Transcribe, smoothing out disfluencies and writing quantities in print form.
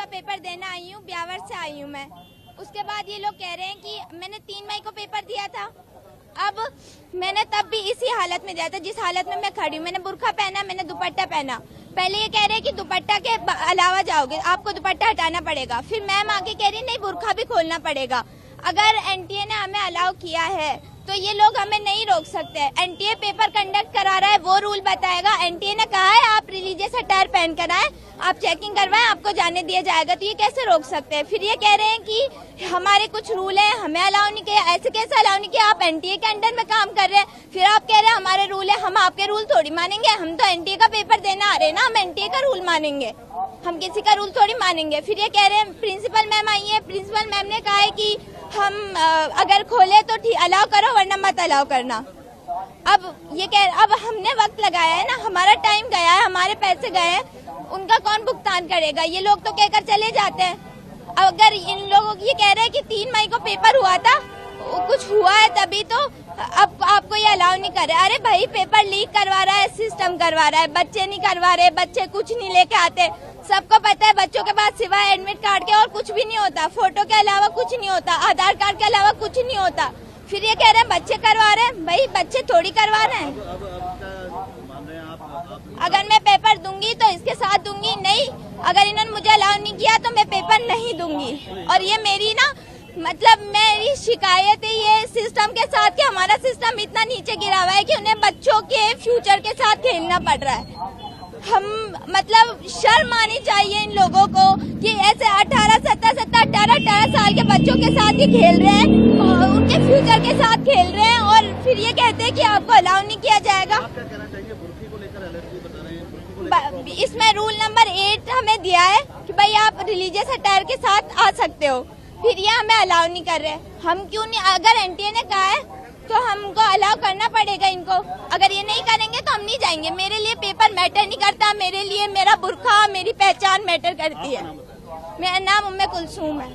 का पेपर देना आई हूँ, ब्यावर से आई हूँ मैं। उसके बाद ये लोग कह रहे हैं कि मैंने 3 मई को पेपर दिया था। अब मैंने तब भी इसी हालत में दिया था जिस हालत में मैं खड़ी हूँ। मैंने बुर्का पहना, मैंने दुपट्टा पहना। पहले ये कह रहे हैं कि दुपट्टा के अलावा जाओगे, आपको दुपट्टा हटाना पड़ेगा। फिर मैम आके कह रही नहीं, बुर्का भी खोलना पड़ेगा। अगर एनटीए ने हमें अलाउ किया है तो ये लोग हमें नहीं रोक सकते। एनटीए पेपर कंडक्ट करा रहा है, वो रूल बताएगा। एनटीए ने कहा है आप रिलीजियस अटायर पहन कर आए, आप चेकिंग करवाएं, आपको जाने दिया जाएगा। तो ये कैसे रोक सकते हैं? फिर ये कह रहे हैं कि हमारे कुछ रूल है, हमें अलाउ नहीं किया। ऐसे कैसे अलाउ नहीं किया? आप एनटीए के अंडर में काम कर रहे हैं, फिर आप कह रहे हैं हमारे रूल है। हम आपके रूल थोड़ी मानेंगे, हम तो एनटीए का पेपर देना आ रहे हैं ना, हम एनटीए का रूल मानेंगे, हम किसी का रूल थोड़ी मानेंगे। फिर ये कह रहे हैं, प्रिंसिपल मैम आई है, प्रिंसिपल मैम ने कहा है कि हम अगर खोले तो अलाउ करो वरना मत अलाउ करना। अब ये अब हमने वक्त लगाया है ना, हमारा टाइम गया है, हमारे पैसे गए हैं, उनका कौन भुगतान करेगा? ये लोग तो कहकर चले जाते हैं। अगर इन लोगों ये कह रहे हैं कि 3 मई को पेपर हुआ था, कुछ हुआ है तभी तो अब आपको ये अलाउ नहीं कर रहे। अरे भाई, पेपर लीक करवा रहा है, सिस्टम करवा रहा है, बच्चे नहीं करवा रहे, बच्चे कुछ नहीं लेके आते। सबको पता है बच्चों के पास सिवाय एडमिट कार्ड के और कुछ भी नहीं होता, फोटो के अलावा कुछ नहीं होता, आधार कार्ड के अलावा कुछ नहीं होता। फिर ये कह रहे हैं बच्चे करवा रहे हैं। भाई, बच्चे थोड़ी करवा रहे हैं। अगर मैं पेपर दूंगी तो इसके साथ दूंगी, नहीं अगर इन्होंने मुझे अलाउ नहीं किया तो मैं पेपर नहीं दूंगी। और ये मेरी ना मेरी शिकायत है ये सिस्टम के साथ कि हमारा सिस्टम इतना नीचे गिरा हुआ है कि उन्हें बच्चों के फ्यूचर के साथ खेलना पड़ रहा है। हम शर्म आनी चाहिए इन लोगों को कि ऐसे 18 साल के बच्चों के साथ ही खेल रहे हैं, उनके फ्यूचर के साथ खेल रहे हैं और फिर ये कहते हैं कि आपको अलाउ नहीं किया जाएगा। इसमें रूल नंबर 8 हमें दिया है कि भाई आप रिलीजियस अटायर के साथ आ सकते हो, फिर ये हमें अलाउ नहीं कर रहे। हम क्यों नहीं? अगर एनटीए ने कहा है तो हमको अलाउ करना पड़ेगा इनको। अगर ये नहीं करेंगे तो हम नहीं जाएंगे। मेरे लिए पेपर मैटर नहीं करता, मेरे लिए मेरा बुर्का, मेरी पहचान मैटर करती है। मेरा नाम उम्मे कुलसूम है।